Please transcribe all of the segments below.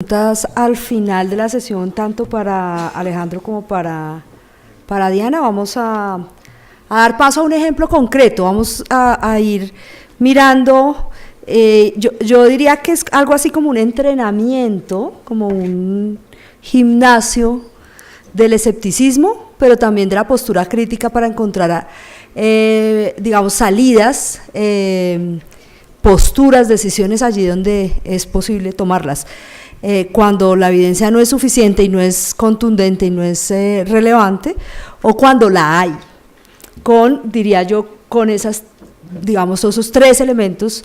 Preguntas al final de la sesión, tanto para Alejandro como para Diana. Vamos a dar paso a un ejemplo concreto. Vamos a ir mirando, yo diría que es algo así como un entrenamiento, como un gimnasio del escepticismo, pero también de la postura crítica para encontrar, digamos, salidas, posturas, decisiones allí donde es posible tomarlas. Cuando la evidencia no es suficiente y no es contundente y no es relevante, o cuando la hay, diría yo, con esas, digamos, esos tres elementos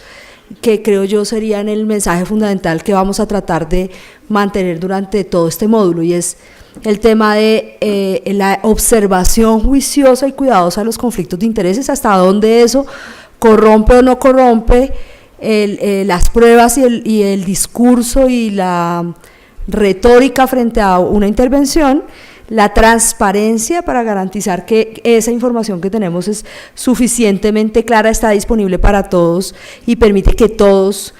que creo yo serían el mensaje fundamental que vamos a tratar de mantener durante todo este módulo, y es el tema de la observación juiciosa y cuidadosa de los conflictos de intereses, hasta dónde eso corrompe o no corrompe las pruebas y el discurso y la retórica frente a una intervención, la transparencia para garantizar que esa información que tenemos es suficientemente clara, está disponible para todos y permite que todos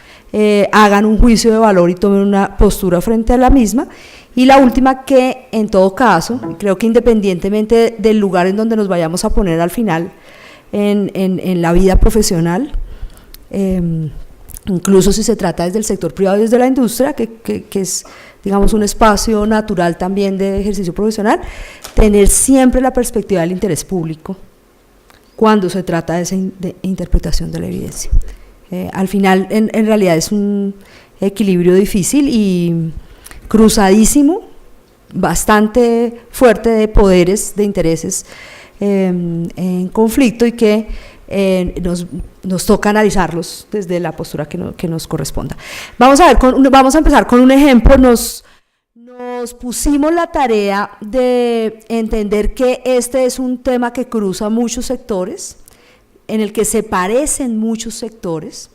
hagan un juicio de valor y tomen una postura frente a la misma. Y la última, que en todo caso, creo que independientemente del lugar en donde nos vayamos a poner al final en la vida profesional, incluso si se trata desde el sector privado y desde la industria, que es, digamos, un espacio natural también de ejercicio profesional, tener siempre la perspectiva del interés público cuando se trata de esa interpretación de la evidencia. Al final, en realidad es un equilibrio difícil y cruzadísimo, bastante fuerte, de poderes, de intereses en conflicto, y que nos toca analizarlos desde la postura que nos corresponda. Vamos a empezar con un ejemplo. Nos pusimos la tarea de entender que este es un tema que cruza muchos sectores, en el que se parecen muchos sectores,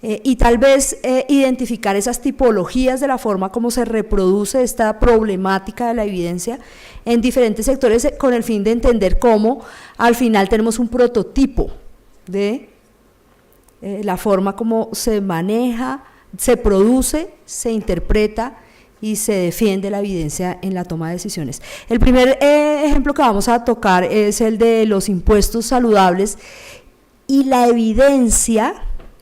y tal vez identificar esas tipologías de la forma como se reproduce esta problemática de la evidencia en diferentes sectores, con el fin de entender cómo al final tenemos un prototipo de la forma como se maneja, se produce, se interpreta y se defiende la evidencia en la toma de decisiones. El primer ejemplo que vamos a tocar es el de los impuestos saludables y la evidencia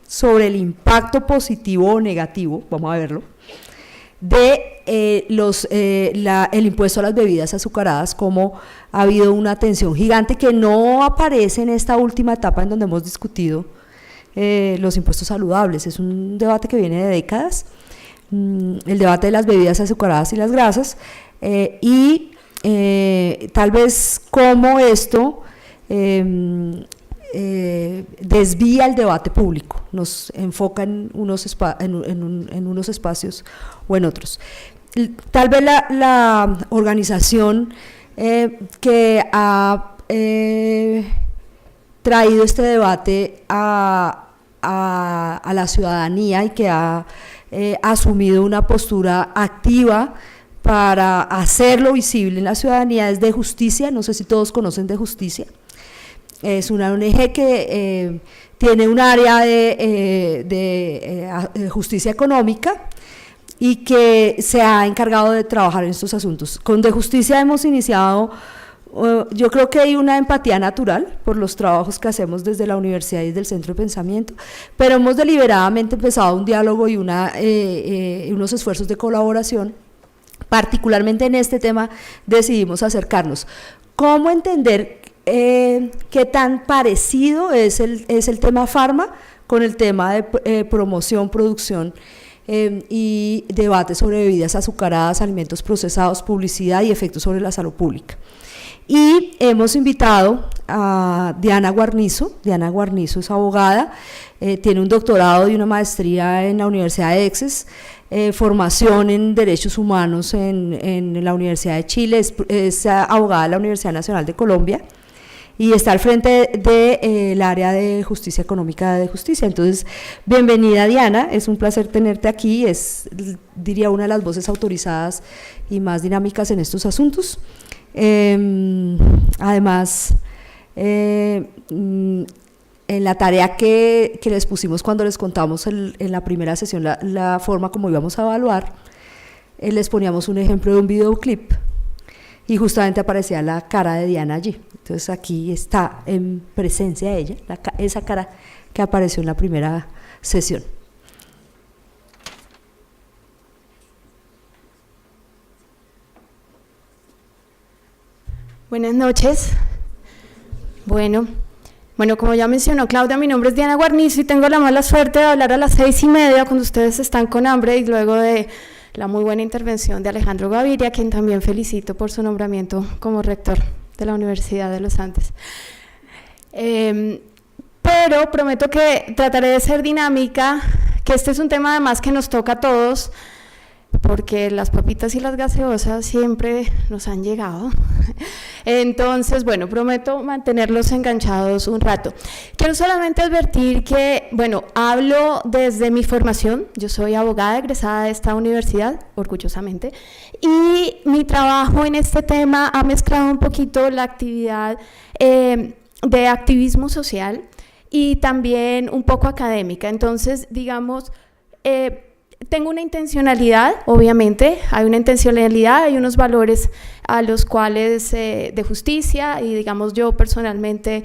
sobre el impacto positivo o negativo, vamos a verlo, de el impuesto a las bebidas azucaradas, como ha habido una tensión gigante que no aparece en esta última etapa en donde hemos discutido los impuestos saludables. Es un debate que viene de décadas, el debate de las bebidas azucaradas y las grasas, y tal vez cómo esto desvía el debate público, nos enfoca en unos espacios o en otros. Tal vez la organización que ha traído este debate a la ciudadanía y que ha asumido una postura activa para hacerlo visible en la ciudadanía es de Justicia. No sé si todos conocen de Justicia. Es una ONG que tiene un área de justicia económica y que se ha encargado de trabajar en estos asuntos. Con De Justicia hemos iniciado, yo creo que hay una empatía natural por los trabajos que hacemos desde la universidad y desde el Centro de Pensamiento, pero hemos deliberadamente empezado un diálogo y unos esfuerzos de colaboración. Particularmente en este tema decidimos acercarnos. ¿Cómo entender qué tan parecido es el tema farma con el tema de promoción, producción y debate sobre bebidas azucaradas, alimentos procesados, publicidad y efectos sobre la salud pública? Y hemos invitado a Diana Guarnizo. Diana Guarnizo es abogada, tiene un doctorado y una maestría en la Universidad de Exes, formación en Derechos Humanos en la Universidad de Chile, es abogada de la Universidad Nacional de Colombia, y está al frente del área de justicia económica de Justicia. Entonces, bienvenida, Diana, es un placer tenerte aquí, diría, una de las voces autorizadas y más dinámicas en estos asuntos. Además, en la tarea que les pusimos cuando les contamos en la primera sesión la forma como íbamos a evaluar, les poníamos un ejemplo de un videoclip y justamente aparecía la cara de Diana allí. Entonces aquí está en presencia de ella, esa cara que apareció en la primera sesión. Buenas noches. Bueno, como ya mencionó Claudia, mi nombre es Diana Guarnizo y tengo la mala suerte de hablar a las 6:30 cuando ustedes están con hambre y luego de la muy buena intervención de Alejandro Gaviria, a quien también felicito por su nombramiento como rector de la Universidad de los Andes. Pero prometo que trataré de ser dinámica, que este es un tema además que nos toca a todos, porque las papitas y las gaseosas siempre nos han llegado. Entonces, bueno, prometo mantenerlos enganchados un rato. Quiero solamente advertir que, bueno, hablo desde mi formación. Yo soy abogada egresada de esta universidad, orgullosamente, y mi trabajo en este tema ha mezclado un poquito la actividad de activismo social y también un poco académica. Entonces, digamos, tengo una intencionalidad, obviamente, hay una intencionalidad, hay unos valores a los cuales de justicia y digamos yo personalmente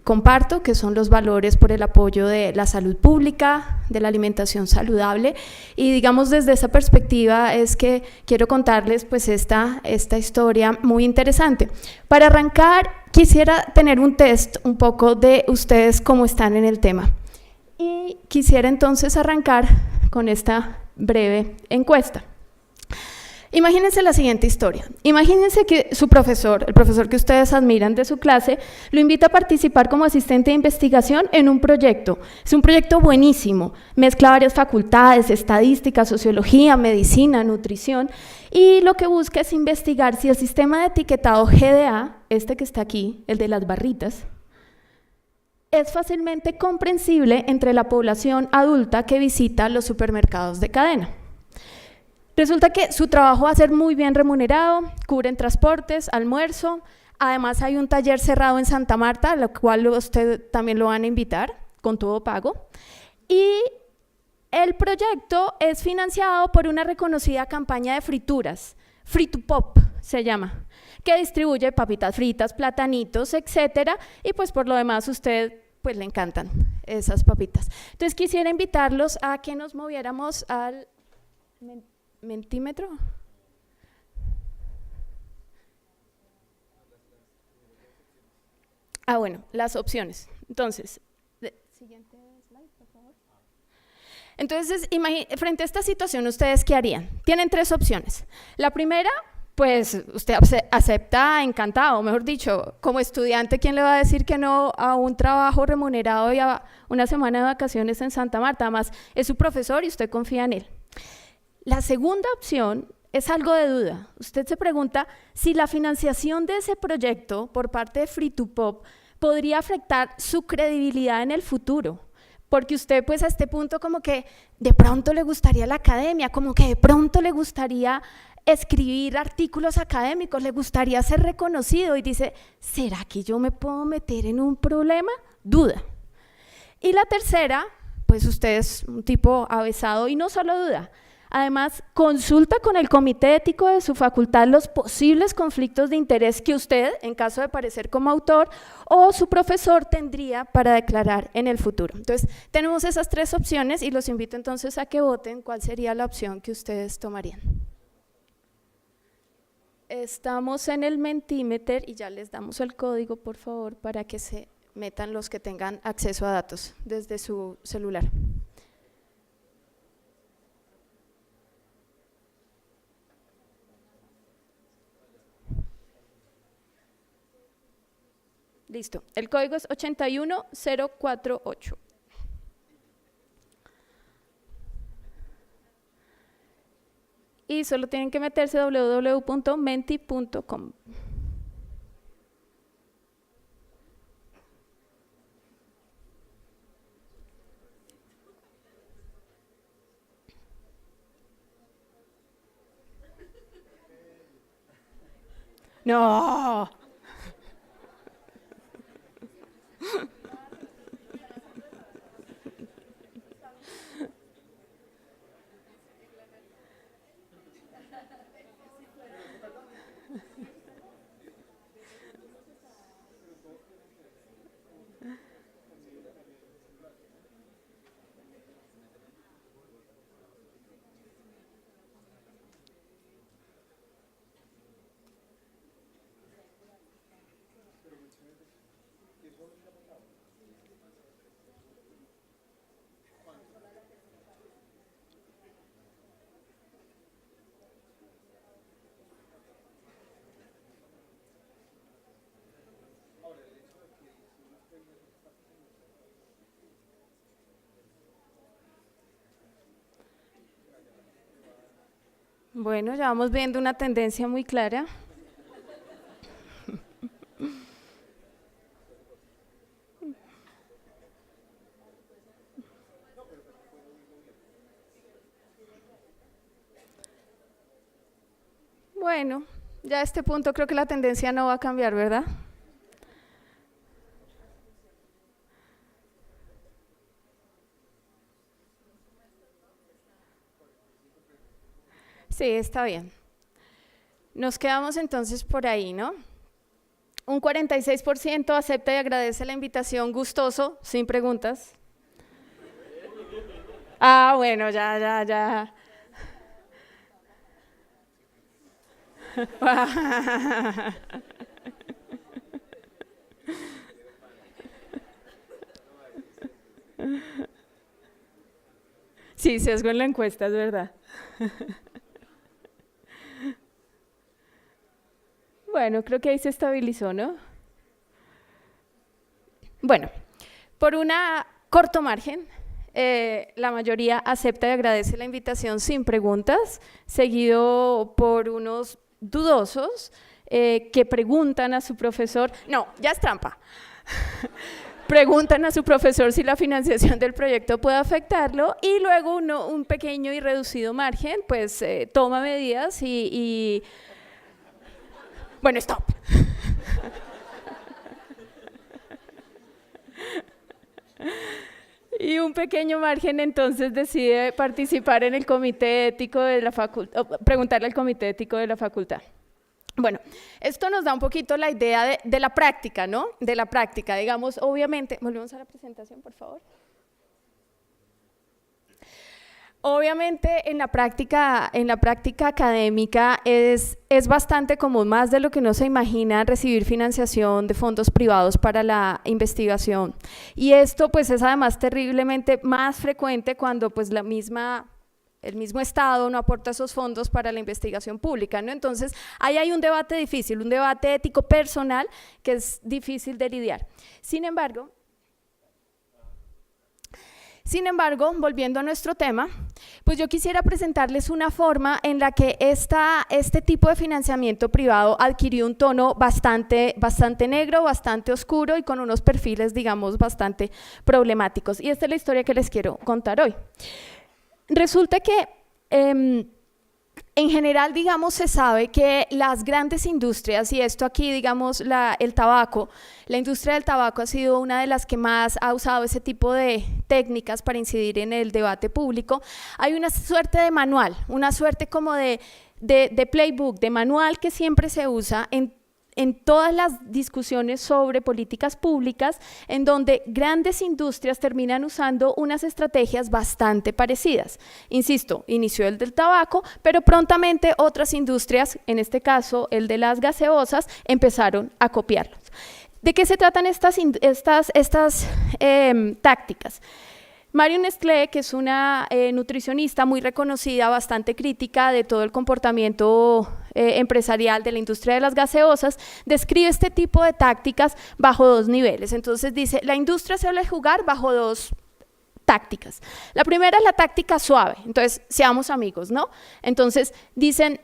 comparto, que son los valores por el apoyo de la salud pública, de la alimentación saludable y digamos desde esa perspectiva es que quiero contarles pues esta historia muy interesante. Para arrancar quisiera tener un test un poco de ustedes cómo están en el tema y quisiera entonces arrancar con esta breve encuesta. Imagínense la siguiente historia. Imagínense que su profesor, el profesor que ustedes admiran de su clase, lo invita a participar como asistente de investigación en un proyecto. Es un proyecto buenísimo, mezcla varias facultades, estadística, sociología, medicina, nutrición, y lo que busca es investigar si el sistema de etiquetado GDA, este que está aquí, el de las barritas, es fácilmente comprensible entre la población adulta que visita los supermercados de cadena. Resulta que su trabajo va a ser muy bien remunerado, cubren transportes, almuerzo, además hay un taller cerrado en Santa Marta, a lo cual usted también lo van a invitar, con todo pago, y el proyecto es financiado por una reconocida campaña de frituras, Free to Pop se llama, que distribuye papitas fritas, platanitos, etcétera, y pues por lo demás usted pues le encantan esas papitas. Entonces quisiera invitarlos a que nos moviéramos al mentímetro. Bueno, las opciones. Entonces, siguiente slide, por favor. Entonces, frente a esta situación, ¿ustedes qué harían? Tienen tres opciones. La primera, pues usted acepta encantado, mejor dicho, como estudiante, ¿quién le va a decir que no a un trabajo remunerado y a una semana de vacaciones en Santa Marta? Además, es su profesor y usted confía en él. La segunda opción es algo de duda. Usted se pregunta si la financiación de ese proyecto por parte de Free to Pop podría afectar su credibilidad en el futuro. Porque usted pues a este punto como que de pronto le gustaría la academia, como que de pronto le gustaría escribir artículos académicos, le gustaría ser reconocido y dice, ¿será que yo me puedo meter en un problema? Duda. Y la tercera, pues usted es un tipo avesado y no solo duda, además consulta con el comité ético de su facultad los posibles conflictos de interés que usted, en caso de parecer como autor, o su profesor tendría para declarar en el futuro. Entonces, tenemos esas tres opciones y los invito entonces a que voten cuál sería la opción que ustedes tomarían. Estamos en el Mentimeter y ya les damos el código, por favor, para que se metan los que tengan acceso a datos desde su celular. Listo, el código es 81048. Y solo tienen que meterse a www.menti.com. No. Bueno, ya vamos viendo una tendencia muy clara. Bueno, ya a este punto creo que la tendencia no va a cambiar, ¿verdad? Sí, está bien. Nos quedamos entonces por ahí, ¿no? Un 46% acepta y agradece la invitación gustoso, sin preguntas. Ah, bueno, ya. Sí, sesgo en la encuesta, es verdad. Bueno, creo que ahí se estabilizó, ¿no? Bueno, por un corto margen, la mayoría acepta y agradece la invitación sin preguntas, seguido por unos dudosos que preguntan a su profesor, no, ya es trampa, preguntan a su profesor si la financiación del proyecto puede afectarlo y luego un pequeño y reducido margen, pues toma medidas y bueno, stop. Y un pequeño margen entonces decide participar en el comité ético de la facultad, preguntarle al comité ético de la facultad. Bueno, esto nos da un poquito la idea de la práctica, ¿no? De la práctica, digamos, obviamente, volvemos a la presentación, por favor. Obviamente en la práctica académica es bastante común, más de lo que uno se imagina, recibir financiación de fondos privados para la investigación. Y esto pues es además terriblemente más frecuente cuando pues el mismo Estado no aporta esos fondos para la investigación pública, ¿no? Entonces ahí hay un debate difícil, un debate ético personal que es difícil de lidiar. Sin embargo, volviendo a nuestro tema, pues yo quisiera presentarles una forma en la que este tipo de financiamiento privado adquirió un tono bastante negro, bastante oscuro y con unos perfiles, digamos, bastante problemáticos. Y esta es la historia que les quiero contar hoy. Resulta que en general, digamos, se sabe que las grandes industrias, y esto aquí, digamos, el tabaco, la industria del tabaco ha sido una de las que más ha usado ese tipo de técnicas para incidir en el debate público. Hay una suerte de manual, una suerte como de playbook, de manual que siempre se usa en todas las discusiones sobre políticas públicas, en donde grandes industrias terminan usando unas estrategias bastante parecidas. Insisto, inició el del tabaco, pero prontamente otras industrias, en este caso el de las gaseosas, empezaron a copiarlos. ¿De qué se tratan estas tácticas? Marion Nestlé, que es una nutricionista muy reconocida, bastante crítica de todo el comportamiento empresarial de la industria de las gaseosas, describe este tipo de tácticas bajo dos niveles. Entonces dice, la industria suele jugar bajo dos tácticas. La primera es la táctica suave, entonces seamos amigos, ¿no? Entonces dicen,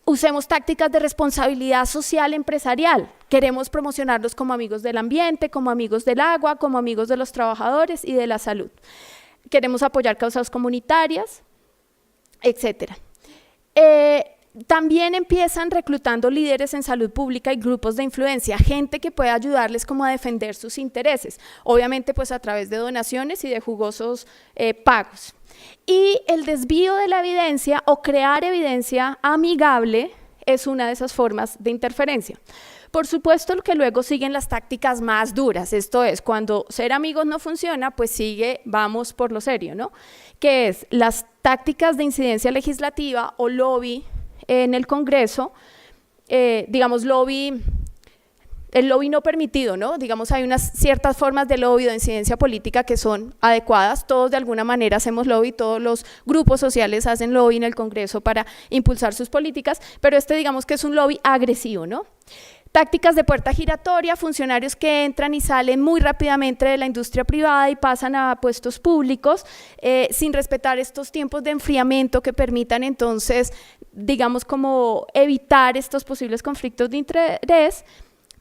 usemos tácticas de responsabilidad social empresarial. Queremos promocionarlos como amigos del ambiente, como amigos del agua, como amigos de los trabajadores y de la salud. Queremos apoyar causas comunitarias, etc. también empiezan reclutando líderes en salud pública y grupos de influencia, gente que pueda ayudarles como a defender sus intereses, obviamente pues a través de donaciones y de jugosos pagos. Y el desvío de la evidencia o crear evidencia amigable es una de esas formas de interferencia. Por supuesto que luego siguen las tácticas más duras, esto es, cuando ser amigos no funciona, pues vamos por lo serio, ¿no? Que es las tácticas de incidencia legislativa o lobby en el Congreso, digamos el lobby no permitido, ¿no? Digamos, hay unas ciertas formas de lobby o de incidencia política que son adecuadas, todos de alguna manera hacemos lobby, todos los grupos sociales hacen lobby en el Congreso para impulsar sus políticas, pero digamos que es un lobby agresivo, ¿no? Tácticas de puerta giratoria, funcionarios que entran y salen muy rápidamente de la industria privada y pasan a puestos públicos sin respetar estos tiempos de enfriamiento que permitan entonces, digamos, como evitar estos posibles conflictos de interés.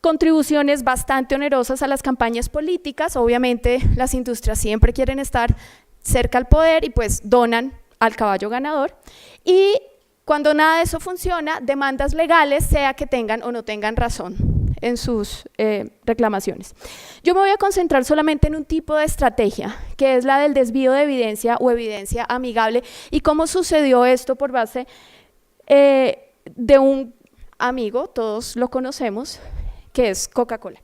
Contribuciones bastante onerosas a las campañas políticas, obviamente las industrias siempre quieren estar cerca al poder y pues donan al caballo ganador. Y cuando nada de eso funciona, demandas legales, sea que tengan o no tengan razón en sus reclamaciones. Yo me voy a concentrar solamente en un tipo de estrategia, que es la del desvío de evidencia o evidencia amigable, y cómo sucedió esto por base de un amigo, todos lo conocemos, que es Coca-Cola.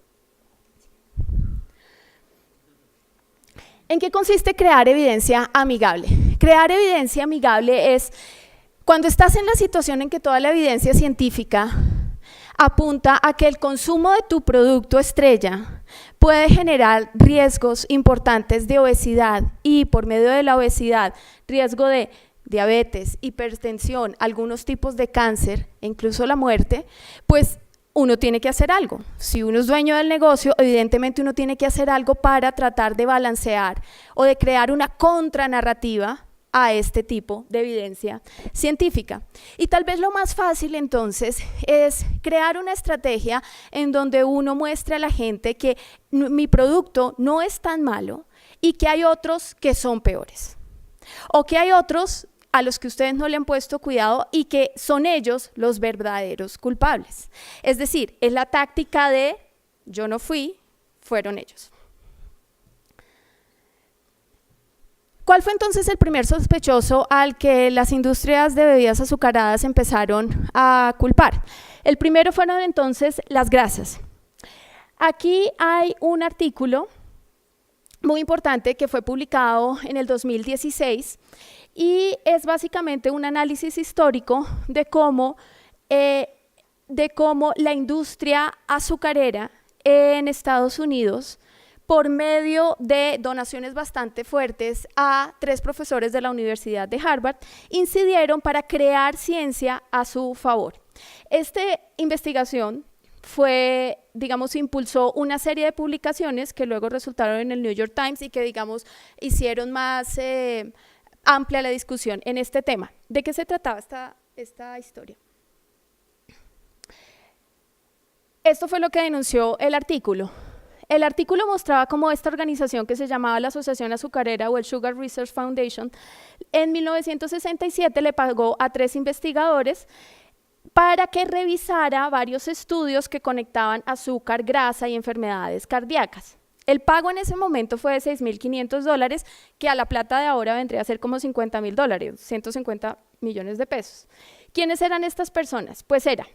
¿En qué consiste crear evidencia amigable? Crear evidencia amigable es cuando estás en la situación en que toda la evidencia científica apunta a que el consumo de tu producto estrella puede generar riesgos importantes de obesidad y por medio de la obesidad, riesgo de diabetes, hipertensión, algunos tipos de cáncer e incluso la muerte, pues uno tiene que hacer algo. Si uno es dueño del negocio, evidentemente uno tiene que hacer algo para tratar de balancear o de crear una contranarrativa a este tipo de evidencia científica. Y tal vez lo más fácil entonces es crear una estrategia en donde uno muestre a la gente que mi producto no es tan malo y que hay otros que son peores. O que hay otros a los que ustedes no le han puesto cuidado y que son ellos los verdaderos culpables. Es decir, es la táctica de yo no fui, fueron ellos. ¿Cuál fue entonces el primer sospechoso al que las industrias de bebidas azucaradas empezaron a culpar? El primero fueron entonces las grasas. Aquí hay un artículo muy importante que fue publicado en el 2016 y es básicamente un análisis histórico de cómo la industria azucarera en Estados Unidos, por medio de donaciones bastante fuertes a 3 profesores de la Universidad de Harvard, incidieron para crear ciencia a su favor. Esta investigación impulsó una serie de publicaciones que luego resultaron en el New York Times y que, digamos, hicieron más amplia la discusión en este tema. ¿De qué se trataba esta historia? Esto fue lo que denunció el artículo. El artículo mostraba cómo esta organización que se llamaba la Asociación Azucarera o el Sugar Research Foundation en 1967 le pagó a 3 investigadores para que revisara varios estudios que conectaban azúcar, grasa y enfermedades cardíacas. El pago en ese momento fue de $6.500, que a la plata de ahora vendría a ser como $50.000, 150 millones de pesos. ¿Quiénes eran estas personas? Pues era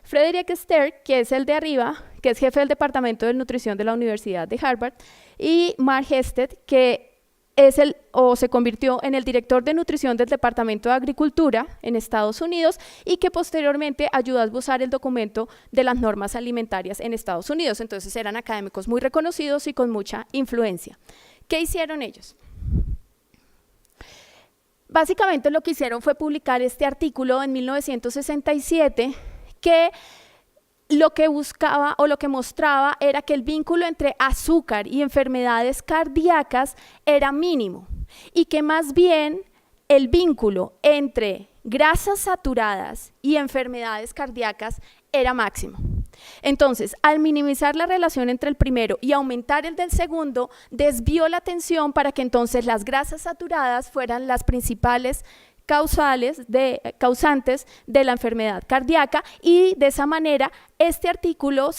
Frederick Stern, que es el de arriba, que es jefe del Departamento de Nutrición de la Universidad de Harvard, y Mark Hested, que se convirtió en el director de nutrición del Departamento de Agricultura en Estados Unidos y que posteriormente ayudó a esbozar el documento de las normas alimentarias en Estados Unidos. Entonces eran académicos muy reconocidos y con mucha influencia. ¿Qué hicieron ellos? Básicamente lo que hicieron fue publicar este artículo en 1967 que lo que buscaba o lo que mostraba era que el vínculo entre azúcar y enfermedades cardíacas era mínimo y que más bien el vínculo entre grasas saturadas y enfermedades cardíacas era máximo. Entonces, al minimizar la relación entre el primero y aumentar el del segundo, desvió la atención para que entonces las grasas saturadas fueran las principales causantes de la enfermedad cardíaca, y de esa manera este artículo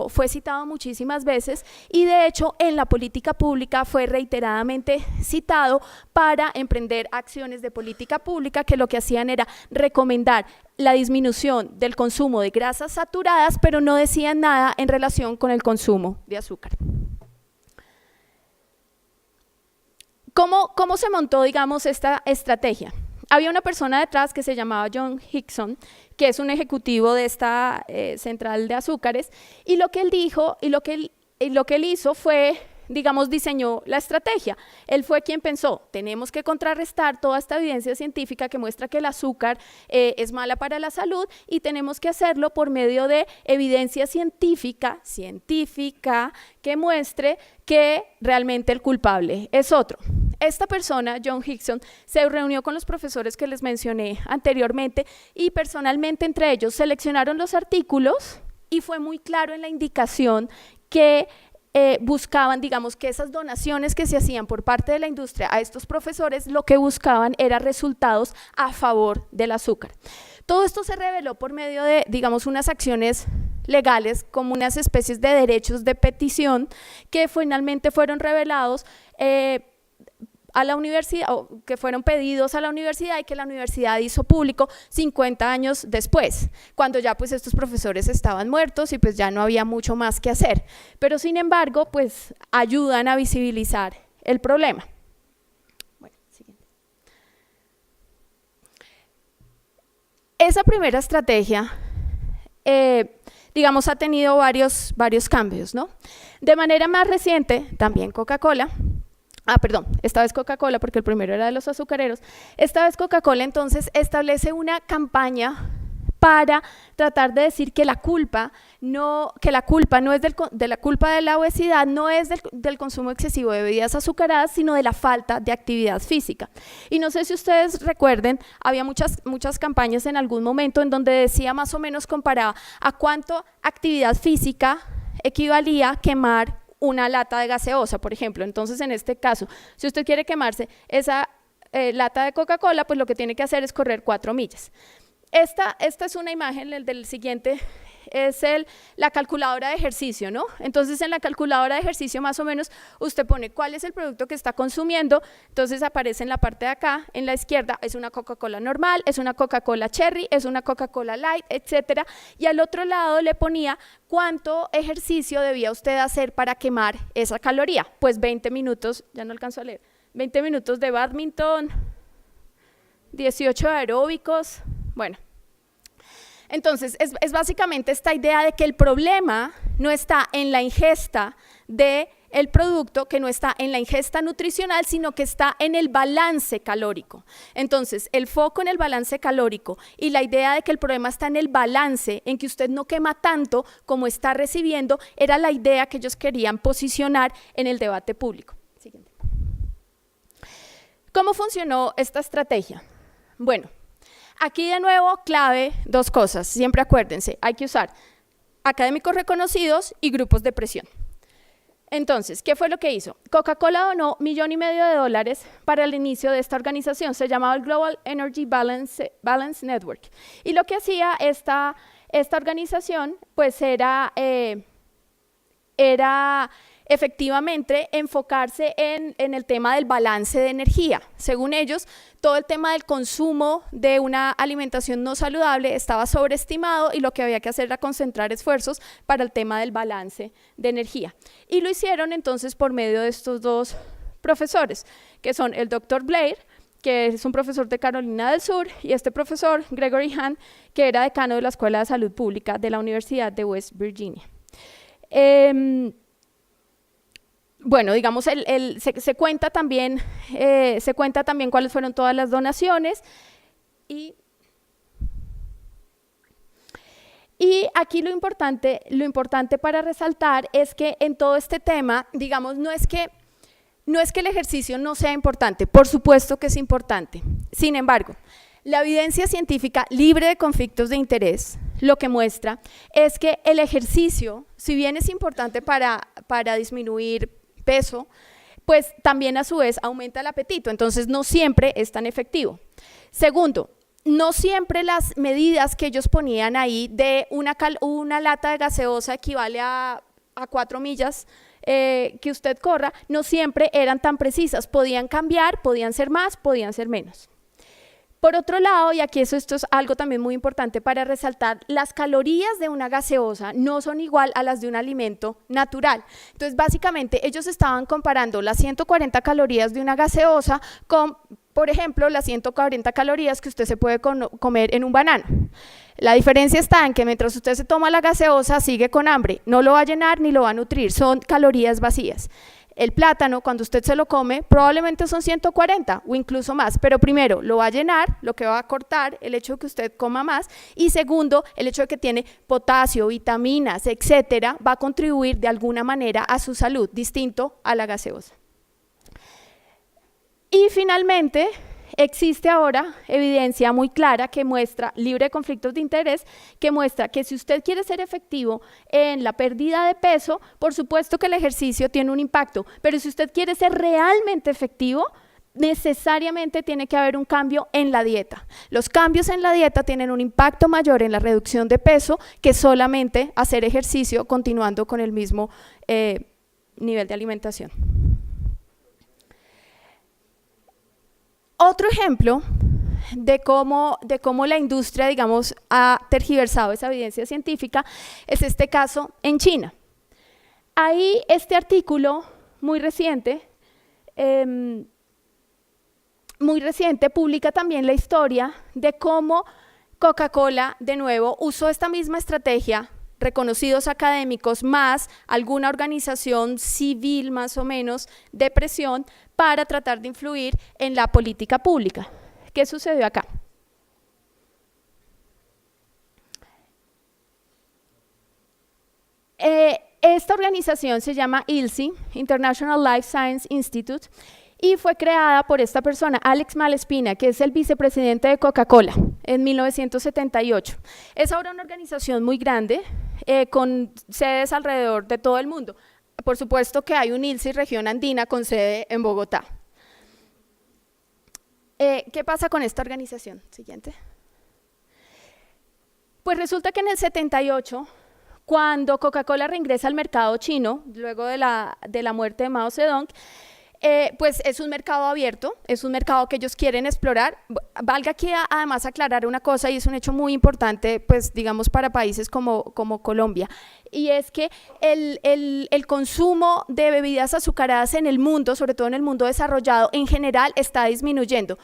fue citado muchísimas veces, y de hecho en la política pública fue reiteradamente citado para emprender acciones de política pública que lo que hacían era recomendar la disminución del consumo de grasas saturadas, pero no decían nada en relación con el consumo de azúcar. ¿Cómo se montó, digamos, esta estrategia? Había una persona detrás que se llamaba John Hickson, que es un ejecutivo de esta central de azúcares, y lo que él dijo y lo que él hizo fue, digamos, diseñó la estrategia. Él fue quien pensó, tenemos que contrarrestar toda esta evidencia científica que muestra que el azúcar es mala para la salud, y tenemos que hacerlo por medio de evidencia científica que muestre que realmente el culpable es otro. Esta persona, John Hickson, se reunió con los profesores que les mencioné anteriormente, y personalmente entre ellos seleccionaron los artículos, y fue muy claro en la indicación que buscaban, digamos, que esas donaciones que se hacían por parte de la industria a estos profesores, lo que buscaban era resultados a favor del azúcar. Todo esto se reveló por medio de, digamos, unas acciones legales, como unas especies de derechos de petición que finalmente fueron revelados a la universidad, o que fueron pedidos a la universidad, y que la universidad hizo público 50 años después, cuando ya pues estos profesores estaban muertos y pues ya no había mucho más que hacer, pero sin embargo pues ayudan a visibilizar el problema. Bueno, siguiente. Esa primera estrategia digamos, ha tenido varios cambios, ¿no? De manera más reciente, también Coca-Cola, esta vez Coca-Cola, porque el primero era de los azucareros, esta vez Coca-Cola entonces establece una campaña para tratar de decir que la culpa no es de la culpa de la obesidad, no es del consumo excesivo de bebidas azucaradas, sino de la falta de actividad física. Y no sé si ustedes recuerden, había muchas campañas en algún momento en donde decía, más o menos comparaba a cuánto actividad física equivalía quemar una lata de gaseosa, por ejemplo. Entonces, en este caso, si usted quiere quemarse esa lata de Coca-Cola, pues lo que tiene que hacer es correr 4 millas. Esta es una imagen, el del siguiente es la calculadora de ejercicio, ¿no? Entonces en la calculadora de ejercicio más o menos usted pone cuál es el producto que está consumiendo, entonces aparece en la parte de acá, en la izquierda es una Coca-Cola normal, es una Coca-Cola Cherry, es una Coca-Cola Light, etcétera, y al otro lado le ponía cuánto ejercicio debía usted hacer para quemar esa caloría, pues 20 minutos, ya no alcanzo a leer, 20 minutos de bádminton, 18 aeróbicos. Bueno, entonces es básicamente esta idea de que el problema no está en la ingesta del producto, que no está en la ingesta nutricional, sino que está en el balance calórico. Entonces, el foco en el balance calórico y la idea de que el problema está en el balance, en que usted no quema tanto como está recibiendo, era la idea que ellos querían posicionar en el debate público. Siguiente. ¿Cómo funcionó esta estrategia? Bueno, aquí de nuevo clave 2 cosas, siempre acuérdense, hay que usar académicos reconocidos y grupos de presión. Entonces, ¿qué fue lo que hizo? Coca-Cola donó $1,5 millones para el inicio de esta organización, se llamaba el Global Energy Balance Network, y lo que hacía esta organización pues era efectivamente enfocarse en el tema del balance de energía. Según ellos, todo el tema del consumo de una alimentación no saludable estaba sobreestimado y lo que había que hacer era concentrar esfuerzos para el tema del balance de energía. Y lo hicieron entonces por medio de estos 2 profesores, que son el Dr. Blair, que es un profesor de Carolina del Sur, y este profesor, Gregory Hahn, que era decano de la Escuela de Salud Pública de la Universidad de West Virginia. Bueno, digamos, se cuenta también cuáles fueron todas las donaciones, y aquí lo importante para resaltar es que en todo este tema, digamos, no es que el ejercicio no sea importante, por supuesto que es importante. Sin embargo, la evidencia científica libre de conflictos de interés lo que muestra es que el ejercicio, si bien es importante para disminuir peso, pues también a su vez aumenta el apetito, entonces no siempre es tan efectivo. Segundo, no siempre las medidas que ellos ponían ahí de una lata de gaseosa equivale a 4 millas que usted corra, no siempre eran tan precisas, podían cambiar, podían ser más, podían ser menos. Por otro lado, y aquí esto es algo también muy importante para resaltar, las calorías de una gaseosa no son igual a las de un alimento natural. Entonces, básicamente, ellos estaban comparando las 140 calorías de una gaseosa con, por ejemplo, las 140 calorías que usted se puede comer en un banano. La diferencia está en que mientras usted se toma la gaseosa, sigue con hambre, no lo va a llenar ni lo va a nutrir, son calorías vacías. El plátano, cuando usted se lo come, probablemente son 140 o incluso más, pero primero, lo va a llenar, lo que va a cortar el hecho de que usted coma más, y segundo, el hecho de que tiene potasio, vitaminas, etcétera, va a contribuir de alguna manera a su salud, distinto a la gaseosa. Y finalmente, existe ahora evidencia muy clara que muestra, libre de conflictos de interés, que muestra que si usted quiere ser efectivo en la pérdida de peso, por supuesto que el ejercicio tiene un impacto, pero si usted quiere ser realmente efectivo, necesariamente tiene que haber un cambio en la dieta. Los cambios en la dieta tienen un impacto mayor en la reducción de peso que solamente hacer ejercicio continuando con el mismo nivel de alimentación. Otro ejemplo de cómo la industria, digamos, ha tergiversado esa evidencia científica es este caso en China. Ahí este artículo muy reciente publica también la historia de cómo Coca-Cola, de nuevo, usó esta misma estrategia, reconocidos académicos más alguna organización civil más o menos de presión para tratar de influir en la política pública. ¿Qué sucedió acá? Esta organización se llama ILSI, International Life Science Institute, y fue creada por esta persona, Alex Malespina, que es el vicepresidente de Coca-Cola en 1978. Es ahora una organización muy grande, con sedes alrededor de todo el mundo. Por supuesto que hay un ILSI región andina con sede en Bogotá. ¿Qué pasa con esta organización? Siguiente. Pues resulta que en el 78, cuando Coca-Cola reingresa al mercado chino, luego de la muerte de Mao Zedong, pues es un mercado abierto, es un mercado que ellos quieren explorar. Valga aquí además aclarar una cosa, y es un hecho muy importante, pues digamos para países como Colombia, y es que el consumo de bebidas azucaradas en el mundo, sobre todo en el mundo desarrollado en general, está disminuyendo.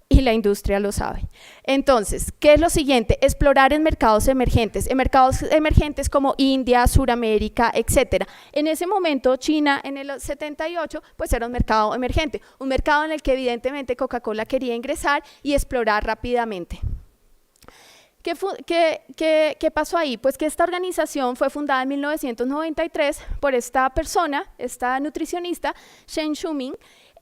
Y la industria lo sabe. Entonces, ¿qué es lo siguiente? Explorar en mercados emergentes como India, Suramérica, etcétera. En ese momento, China, en el 78, pues era un mercado emergente, un mercado en el que evidentemente Coca-Cola quería ingresar y explorar rápidamente. ¿Qué pasó ahí? Pues que esta organización fue fundada en 1993 por esta persona, esta nutricionista, Shen Shuming.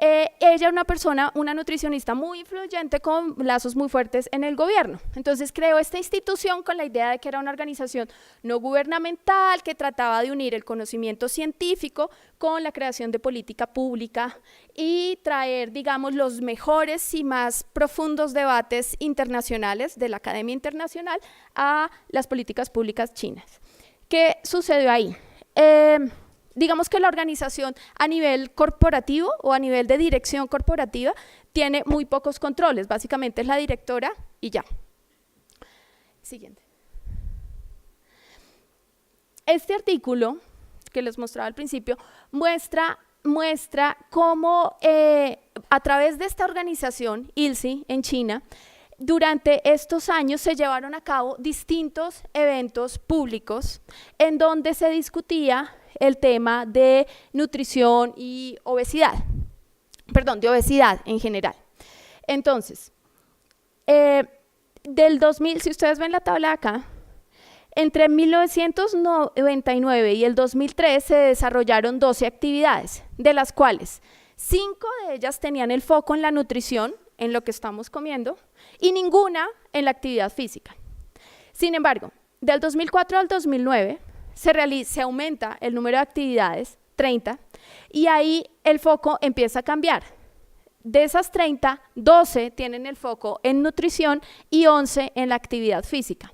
Ella era una nutricionista muy influyente con lazos muy fuertes en el gobierno. Entonces creó esta institución con la idea de que era una organización no gubernamental que trataba de unir el conocimiento científico con la creación de política pública y traer, digamos, los mejores y más profundos debates internacionales de la academia internacional a las políticas públicas chinas. ¿Qué sucedió ahí? Digamos que la organización a nivel corporativo o a nivel de dirección corporativa tiene muy pocos controles, básicamente es la directora y ya. Siguiente. Este artículo que les mostraba al principio muestra cómo a través de esta organización, ILSI, en China, durante estos años se llevaron a cabo distintos eventos públicos en donde se discutía el tema de nutrición y obesidad, de obesidad en general. Entonces, del 2000, si ustedes ven la tabla acá, entre 1999 y el 2003 se desarrollaron 12 actividades, de las cuales 5 de ellas tenían el foco en la nutrición, en lo que estamos comiendo, y ninguna en la actividad física. Sin embargo, del 2004 al 2009, se aumenta el número de actividades, 30, y ahí el foco empieza a cambiar. De esas 30, 12 tienen el foco en nutrición y 11 en la actividad física.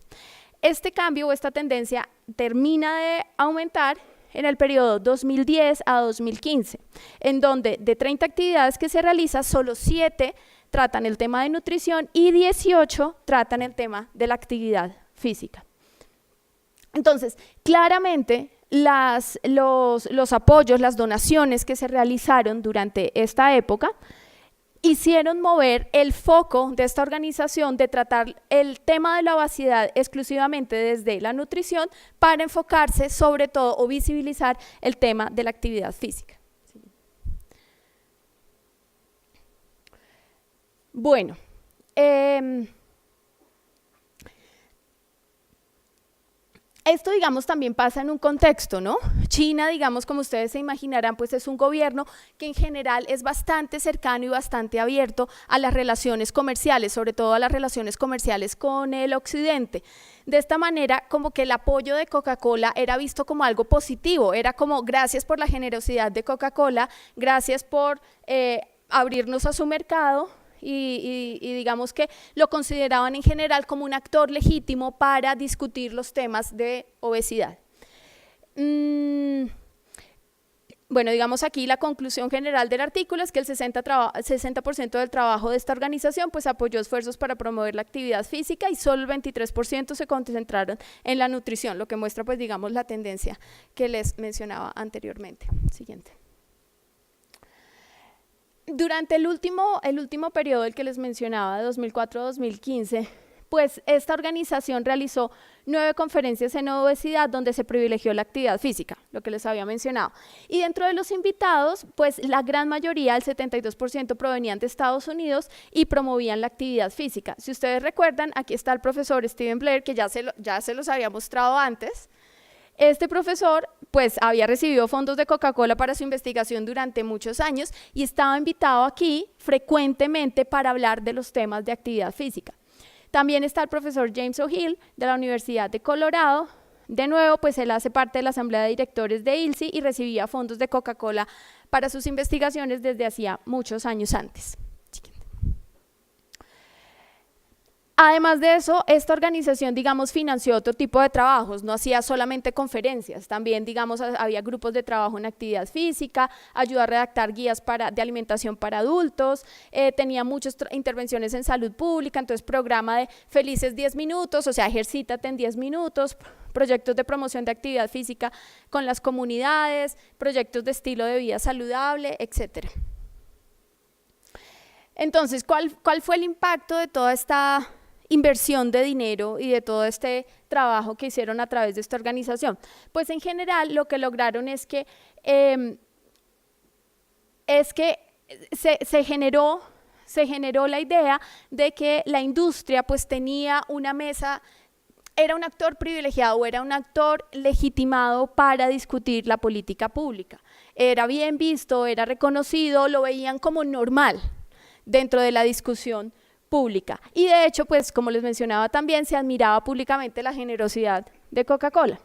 Este cambio o esta tendencia termina de aumentar en el periodo 2010 a 2015, en donde de 30 actividades que se realizan, solo 7 tratan el tema de nutrición y 18 tratan el tema de la actividad física. Entonces, claramente, los apoyos, las donaciones que se realizaron durante esta época hicieron mover el foco de esta organización de tratar el tema de la obesidad exclusivamente desde la nutrición para enfocarse sobre todo o visibilizar el tema de la actividad física. Bueno, esto, digamos, también pasa en un contexto, ¿no? China, digamos, como ustedes se imaginarán, pues es un gobierno que en general es bastante cercano y bastante abierto a las relaciones comerciales, sobre todo a las relaciones comerciales con el occidente. De esta manera, como que el apoyo de Coca-Cola era visto como algo positivo, era como gracias por la generosidad de Coca-Cola, gracias por abrirnos a su mercado. Y digamos que lo consideraban en general como un actor legítimo para discutir los temas de obesidad. Bueno, digamos aquí la conclusión general del artículo es que el 60% del trabajo de esta organización pues apoyó esfuerzos para promover la actividad física y solo el 23% se concentraron en la nutrición, lo que muestra pues digamos la tendencia que les mencionaba anteriormente. Siguiente. Durante el último periodo del que les mencionaba, de 2004 a 2015, pues esta organización realizó 9 conferencias en obesidad donde se privilegió la actividad física, lo que les había mencionado. Y dentro de los invitados, pues la gran mayoría, el 72%, provenían de Estados Unidos y promovían la actividad física. Si ustedes recuerdan, aquí está el profesor Steven Blair, que ya se los había mostrado antes. Este profesor pues había recibido fondos de Coca-Cola para su investigación durante muchos años y estaba invitado aquí frecuentemente para hablar de los temas de actividad física. También está el profesor James O'Hill de la Universidad de Colorado. De nuevo, pues él hace parte de la asamblea de directores de ILSI y recibía fondos de Coca-Cola para sus investigaciones desde hacía muchos años antes. Además de eso, esta organización, digamos, financió otro tipo de trabajos, no hacía solamente conferencias, también, digamos, había grupos de trabajo en actividad física, ayudó a redactar guías de alimentación para adultos, tenía muchas intervenciones en salud pública, entonces programa de felices 10 minutos, o sea, ejercítate en 10 minutos, proyectos de promoción de actividad física con las comunidades, proyectos de estilo de vida saludable, etcétera. Entonces, ¿cuál fue el impacto de toda esta inversión de dinero y de todo este trabajo que hicieron a través de esta organización? Pues en general lo que lograron es que se generó la idea de que la industria pues tenía una mesa, era un actor privilegiado o era un actor legitimado para discutir la política pública. Era bien visto, era reconocido, lo veían como normal dentro de la discusión pública. Y de hecho, pues como les mencionaba también, se admiraba públicamente la generosidad de Coca-Cola.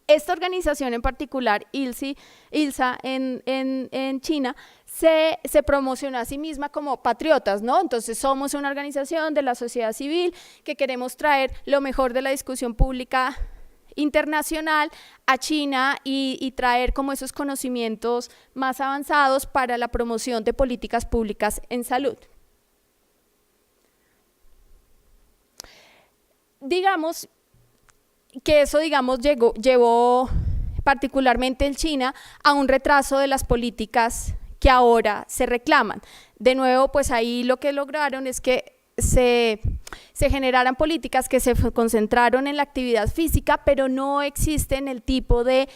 Esta organización en particular, ILSA en China, se promocionó a sí misma como patriotas, ¿no? Entonces somos una organización de la sociedad civil que queremos traer lo mejor de la discusión pública internacional a China y traer como esos conocimientos más avanzados para la promoción de políticas públicas en salud. Digamos que eso, digamos, llevó particularmente en China a un retraso de las políticas que ahora se reclaman. De nuevo, pues ahí lo que lograron es que se generaran políticas que se concentraron en la actividad física, pero no existen el tipo de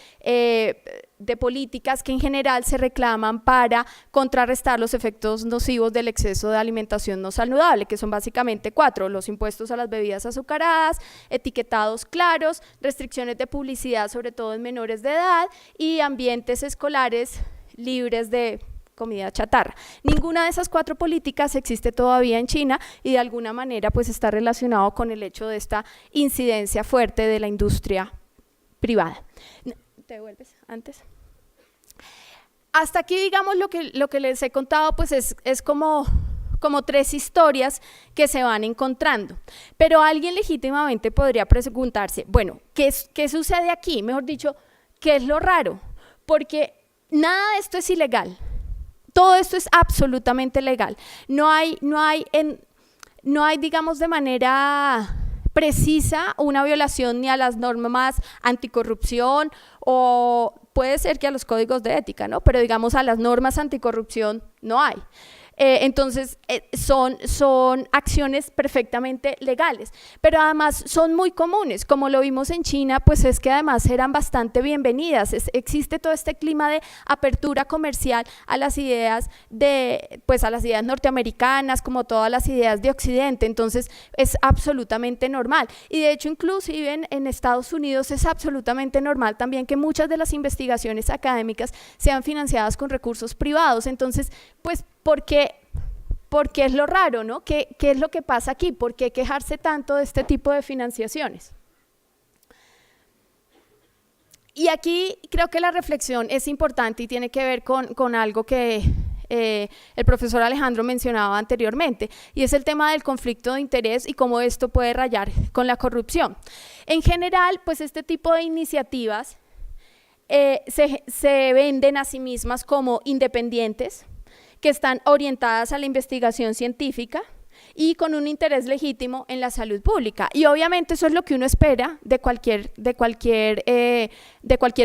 políticas que en general se reclaman para contrarrestar los efectos nocivos del exceso de alimentación no saludable, que son básicamente 4, los impuestos a las bebidas azucaradas, etiquetados claros, restricciones de publicidad, sobre todo en menores de edad, y ambientes escolares libres de comida chatarra. Ninguna de esas 4 políticas existe todavía en China y de alguna manera pues está relacionado con el hecho de esta incidencia fuerte de la industria privada. ¿Te vuelves antes? hasta aquí, digamos, lo que les he contado, pues es como 3 historias que se van encontrando. Pero alguien legítimamente podría preguntarse, bueno, ¿qué sucede aquí? Mejor dicho, ¿qué es lo raro? Porque nada de esto es ilegal. Todo esto es absolutamente legal. No hay, digamos, de manera precisa una violación ni a las normas anticorrupción, o puede ser que a los códigos de ética, ¿no? Pero digamos a las normas anticorrupción no hay. Entonces son acciones perfectamente legales, pero además son muy comunes, como lo vimos en China, pues es que además eran bastante bienvenidas. Existe todo este clima de apertura comercial a las ideas a las ideas norteamericanas, como todas las ideas de Occidente, entonces es absolutamente normal. Y de hecho, inclusive en Estados Unidos es absolutamente normal también que muchas de las investigaciones académicas sean financiadas con recursos privados. Entonces, pues, ¿por qué es lo raro, ¿no? ¿Qué es lo que pasa aquí? ¿Por qué quejarse tanto de este tipo de financiaciones? Y aquí creo que la reflexión es importante y tiene que ver con algo que el profesor Alejandro mencionaba anteriormente, y es el tema del conflicto de interés y cómo esto puede rayar con la corrupción. En general, pues este tipo de iniciativas se venden a sí mismas como independientes, que están orientadas a la investigación científica y con un interés legítimo en la salud pública. Y obviamente eso es lo que uno espera de cualquier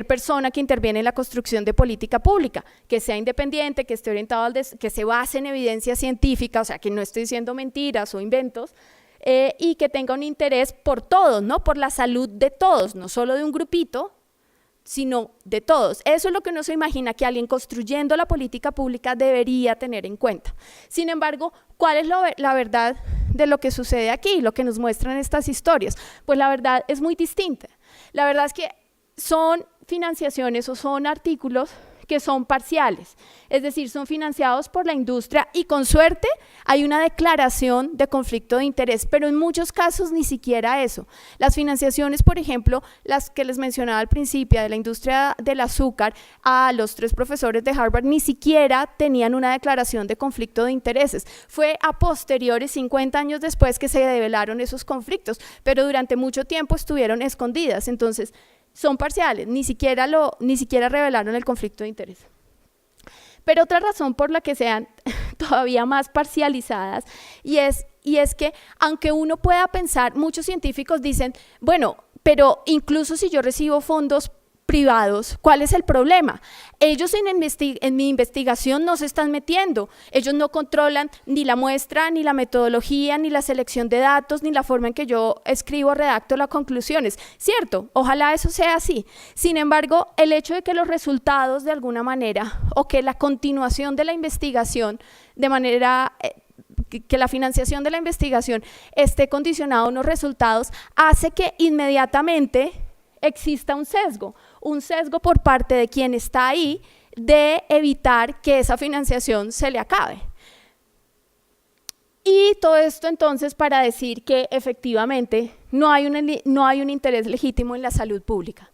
persona que interviene en la construcción de política pública, que sea independiente, que esté orientado que se base en evidencia científica, o sea, que no esté diciendo mentiras o inventos, y que tenga un interés por todos, ¿no? Por la salud de todos, no solo de un grupito, sino de todos. Eso es lo que uno se imagina que alguien construyendo la política pública debería tener en cuenta. Sin embargo, ¿cuál es la verdad de lo que sucede aquí, lo que nos muestran estas historias? Pues la verdad es muy distinta. La verdad es que son financiaciones o son artículos que son parciales, es decir, son financiados por la industria y con suerte hay una declaración de conflicto de interés, pero en muchos casos ni siquiera eso. Las financiaciones, por ejemplo, las que les mencionaba al principio de la industria del azúcar, a los 3 profesores de Harvard ni siquiera tenían una declaración de conflicto de intereses. Fue a posteriores, 50 años después, que se develaron esos conflictos, pero durante mucho tiempo estuvieron escondidas. Entonces, son parciales, ni siquiera revelaron el conflicto de interés. Pero otra razón por la que sean todavía más parcializadas, y es que aunque uno pueda pensar, muchos científicos dicen, bueno, pero incluso si yo recibo fondos privados, ¿cuál es el problema? Ellos en mi investigación no se están metiendo, ellos no controlan ni la muestra, ni la metodología, ni la selección de datos, ni la forma en que yo escribo o redacto las conclusiones, ¿cierto? Ojalá eso sea así. Sin embargo, el hecho de que los resultados de alguna manera, o que la continuación de la investigación, de manera que la financiación de la investigación esté condicionada a unos resultados, hace que inmediatamente exista un sesgo por parte de quien está ahí de evitar que esa financiación se le acabe. Y todo esto entonces para decir que efectivamente no hay un interés legítimo en la salud pública.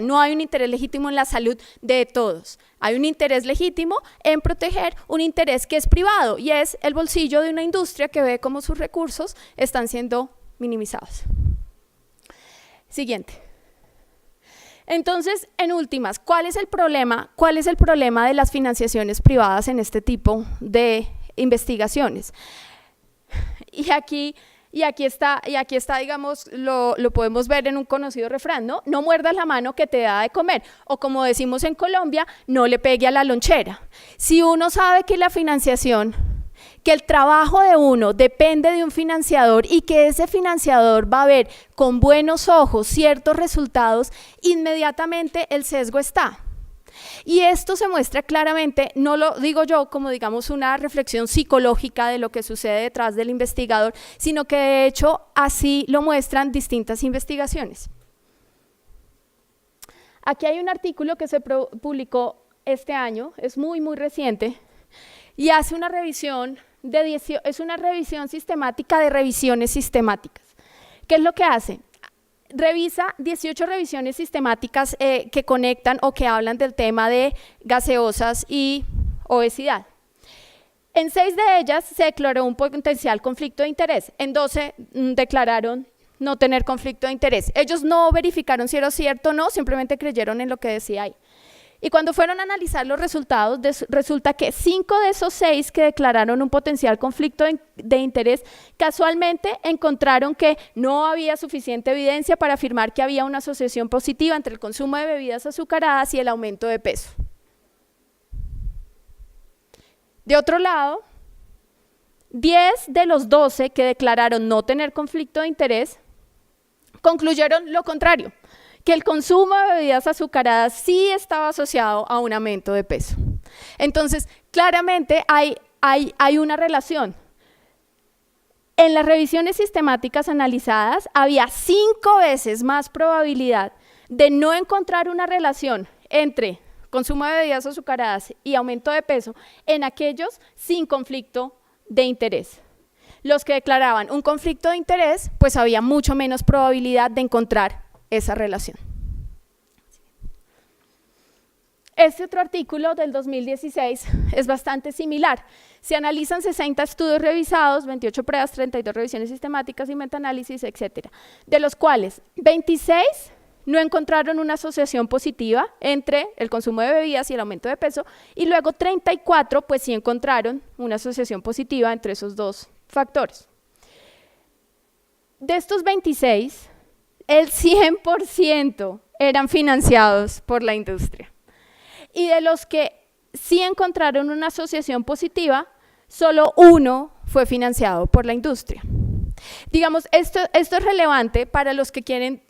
No hay un interés legítimo en la salud de todos. Hay un interés legítimo en proteger un interés que es privado y es el bolsillo de una industria que ve cómo sus recursos están siendo minimizados. Siguiente. Entonces, en últimas, ¿cuál es el problema? ¿Cuál es el problema de las financiaciones privadas en este tipo de investigaciones? Y aquí está, digamos, lo podemos ver en un conocido refrán, ¿no? No muerdas la mano que te da de comer, o como decimos en Colombia, no le pegue a la lonchera. Si uno sabe que la financiación, que el trabajo de uno depende de un financiador y que ese financiador va a ver con buenos ojos ciertos resultados, inmediatamente el sesgo está. Y esto se muestra claramente, no lo digo yo como digamos una reflexión psicológica de lo que sucede detrás del investigador, sino que de hecho así lo muestran distintas investigaciones. Aquí hay un artículo que se publicó este año, es muy reciente, y hace una revisión es una revisión sistemática de revisiones sistemáticas. ¿Qué es lo que hace? revisa 18 revisiones sistemáticas que conectan o que hablan del tema de gaseosas y obesidad. En 6 de ellas se declaró un potencial conflicto de interés, en 12 declararon no tener conflicto de interés. Ellos no verificaron si era cierto o no, simplemente creyeron en lo que decía ahí. Y cuando fueron a analizar los resultados, resulta que 5 de esos 6 que declararon un potencial conflicto de interés, casualmente encontraron que no había suficiente evidencia para afirmar que había una asociación positiva entre el consumo de bebidas azucaradas y el aumento de peso. De otro lado, 10 de los 12 que declararon no tener conflicto de interés, concluyeron lo contrario, que el consumo de bebidas azucaradas sí estaba asociado a un aumento de peso. Entonces, claramente hay una relación. En las revisiones sistemáticas analizadas, había 5 veces más probabilidad de no encontrar una relación entre consumo de bebidas azucaradas y aumento de peso en aquellos sin conflicto de interés. Los que declaraban un conflicto de interés, pues había mucho menos probabilidad de encontrar esa relación. Este otro artículo del 2016 es bastante similar. Se analizan 60 estudios revisados, 28 pruebas, 32 revisiones sistemáticas y metaanálisis, etc. De los cuales 26 no encontraron una asociación positiva entre el consumo de bebidas y el aumento de peso, y luego 34 pues sí encontraron una asociación positiva entre esos dos factores. De estos 26, el 100% eran financiados por la industria. Y de los que sí encontraron una asociación positiva, solo 1 fue financiado por la industria. Digamos, esto es relevante para los que tienen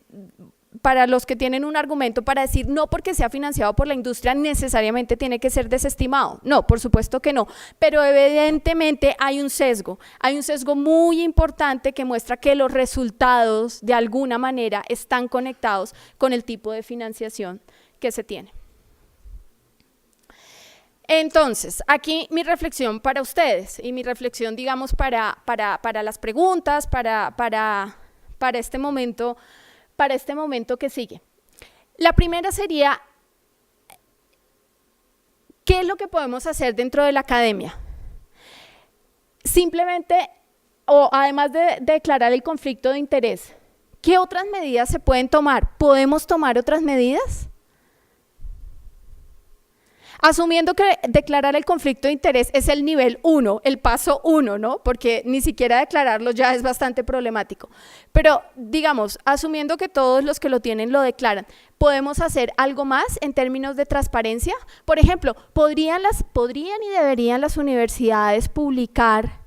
un argumento para decir no porque sea financiado por la industria necesariamente tiene que ser desestimado. No, por supuesto que no, pero evidentemente hay un sesgo muy importante que muestra que los resultados de alguna manera están conectados con el tipo de financiación que se tiene. Entonces, aquí mi reflexión para ustedes y mi reflexión, digamos, para las preguntas, para este momento que sigue. La primera sería, ¿qué es lo que podemos hacer dentro de la academia? Simplemente, o además de declarar el conflicto de interés, ¿qué otras medidas se pueden tomar? ¿Podemos tomar otras medidas? Asumiendo que declarar el conflicto de interés es el nivel 1, el paso 1, ¿no? Porque ni siquiera declararlo ya es bastante problemático. Pero, digamos, asumiendo que todos los que lo tienen lo declaran, ¿podemos hacer algo más en términos de transparencia? Por ejemplo, ¿podrían y deberían las universidades publicar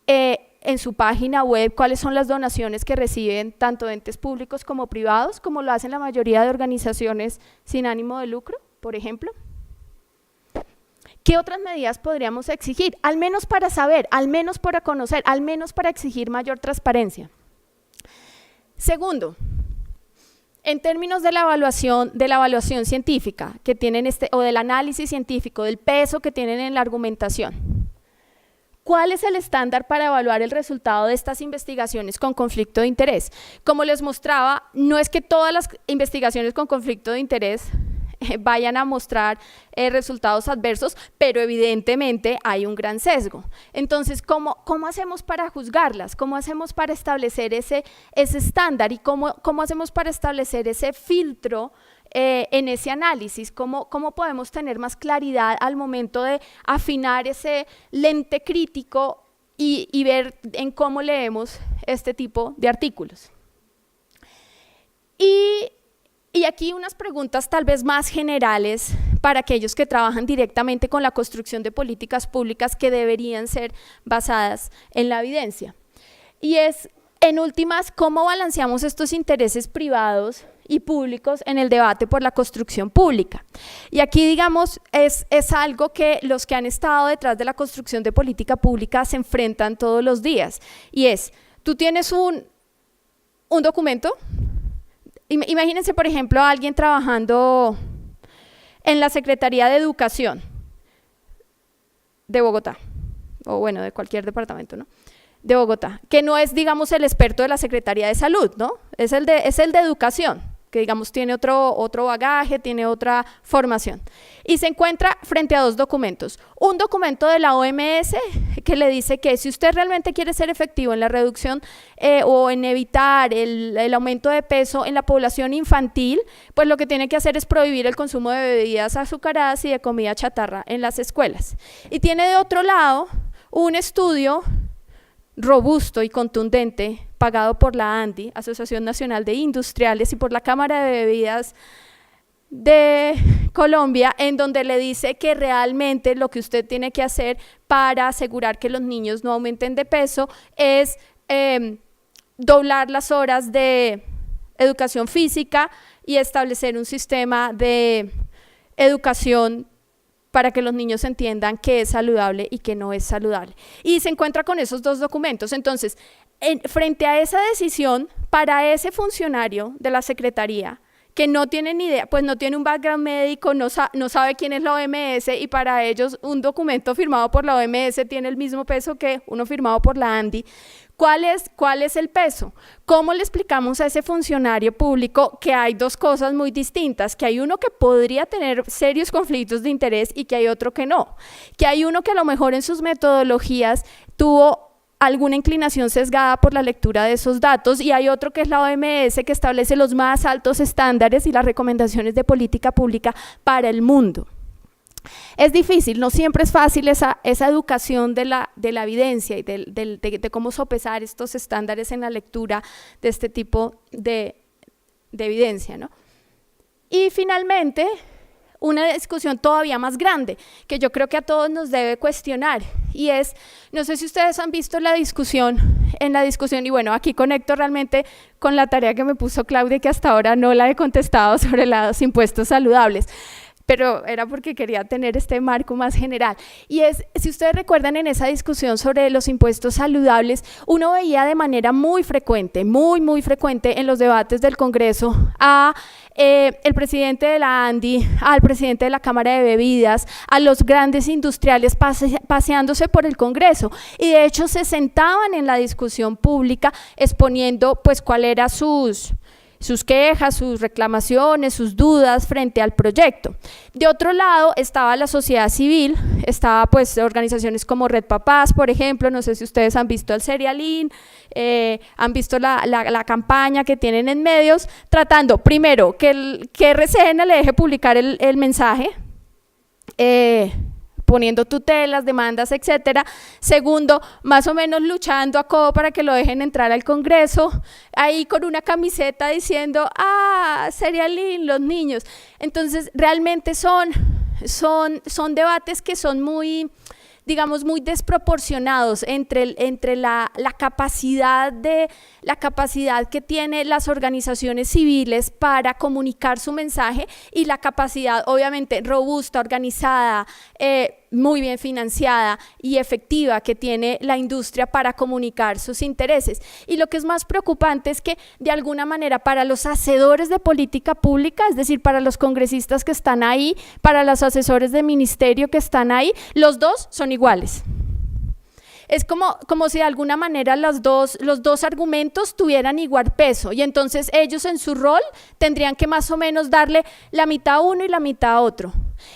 en su página web cuáles son las donaciones que reciben tanto entes públicos como privados, como lo hacen la mayoría de organizaciones sin ánimo de lucro, por ejemplo? ¿Qué otras medidas podríamos exigir? Al menos para saber, al menos para conocer, al menos para exigir mayor transparencia. Segundo, en términos de la evaluación científica que tienen o del análisis científico, del peso que tienen en la argumentación, ¿cuál es el estándar para evaluar el resultado de estas investigaciones con conflicto de interés? Como les mostraba, no es que todas las investigaciones con conflicto de interés vayan a mostrar resultados adversos, pero evidentemente hay un gran sesgo. Entonces, ¿cómo hacemos para juzgarlas? ¿Cómo hacemos para establecer ese estándar? ¿Y cómo hacemos para establecer ese filtro en ese análisis? ¿Cómo podemos tener más claridad al momento de afinar ese lente crítico y ver en cómo leemos este tipo de artículos? Y aquí unas preguntas tal vez más generales para aquellos que trabajan directamente con la construcción de políticas públicas que deberían ser basadas en la evidencia. Y es, en últimas, ¿cómo balanceamos estos intereses privados y públicos en el debate por la construcción pública? Y aquí, digamos, es algo que los que han estado detrás de la construcción de política pública se enfrentan todos los días. Y es, tú tienes un documento. Imagínense, por ejemplo, a alguien trabajando en la Secretaría de Educación de Bogotá, o bueno, de cualquier departamento, ¿no? de Bogotá, que no es, digamos, el experto de la Secretaría de Salud, ¿no? Es el de Educación, que digamos tiene otro bagaje, tiene otra formación. Y se encuentra frente a dos documentos. Un documento de la OMS que le dice que si usted realmente quiere ser efectivo en la reducción o en evitar el aumento de peso en la población infantil, pues lo que tiene que hacer es prohibir el consumo de bebidas azucaradas y de comida chatarra en las escuelas. Y tiene de otro lado un estudio robusto y contundente pagado por la ANDI, Asociación Nacional de Industriales, y por la Cámara de Bebidas de Colombia, en donde le dice que realmente lo que usted tiene que hacer para asegurar que los niños no aumenten de peso es doblar las horas de educación física y establecer un sistema de educación para que los niños entiendan qué es saludable y qué no es saludable. Y se encuentra con esos dos documentos. Entonces, frente a esa decisión, para ese funcionario de la Secretaría, que no tiene ni idea, pues no tiene un background médico, no sabe quién es la OMS, y para ellos un documento firmado por la OMS tiene el mismo peso que uno firmado por la ANDI. ¿Cuál es el peso? ¿Cómo le explicamos a ese funcionario público que hay dos cosas muy distintas? Que hay uno que podría tener serios conflictos de interés y que hay otro que no. Que hay uno que a lo mejor en sus metodologías tuvo alguna inclinación sesgada por la lectura de esos datos, y hay otro que es la OMS, que establece los más altos estándares y las recomendaciones de política pública para el mundo. Es difícil, no siempre es fácil esa educación de la evidencia y de cómo sopesar estos estándares en la lectura de este tipo de evidencia, ¿no? Y finalmente, una discusión todavía más grande, que yo creo que a todos nos debe cuestionar, y es, no sé si ustedes han visto en la discusión, y bueno, aquí conecto realmente con la tarea que me puso Claudia, que hasta ahora no la he contestado, sobre los impuestos saludables, pero era porque quería tener este marco más general. Y es, si ustedes recuerdan, en esa discusión sobre los impuestos saludables, uno veía de manera muy frecuente, muy frecuente en los debates del Congreso a el presidente de la ANDI, al presidente de la Cámara de Bebidas, a los grandes industriales paseándose por el Congreso, y de hecho se sentaban en la discusión pública exponiendo pues cuál era sus quejas, sus reclamaciones, sus dudas frente al proyecto. De otro lado estaba la sociedad civil, estaba pues organizaciones como Red Papás, por ejemplo, no sé si ustedes han visto el Serialín, han visto la campaña que tienen en medios, tratando primero que RCN le deje publicar el mensaje, poniendo tutelas, demandas, etcétera. Segundo, más o menos luchando a codo para que lo dejen entrar al Congreso, ahí con una camiseta diciendo, Serialín, los niños. Entonces, realmente son debates que son muy, digamos, muy desproporcionados entre la capacidad que tienen las organizaciones civiles para comunicar su mensaje y la capacidad, obviamente, robusta, organizada, muy bien financiada y efectiva que tiene la industria para comunicar sus intereses. Y lo que es más preocupante es que, de alguna manera, para los hacedores de política pública, es decir, para los congresistas que están ahí, para los asesores de ministerio que están ahí, los dos son iguales. Es como si de alguna manera los dos argumentos tuvieran igual peso, y entonces ellos en su rol tendrían que más o menos darle la mitad a uno y la mitad a otro.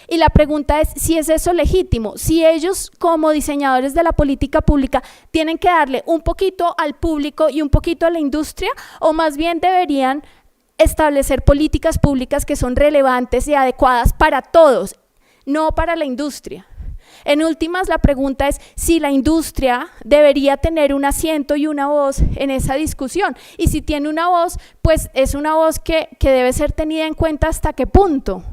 Y la pregunta es si es eso legítimo, si ellos como diseñadores de la política pública tienen que darle un poquito al público y un poquito a la industria, o más bien deberían establecer políticas públicas que son relevantes y adecuadas para todos, no para la industria. En últimas, la pregunta es si la industria debería tener un asiento y una voz en esa discusión, y si tiene una voz, pues es una voz que debe ser tenida en cuenta hasta qué punto.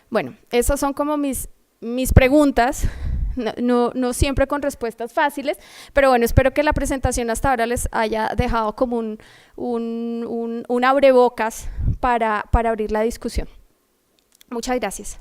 Bueno, esas son como mis preguntas, no siempre con respuestas fáciles, pero bueno, espero que la presentación hasta ahora les haya dejado como un abrebocas para abrir la discusión. Muchas gracias.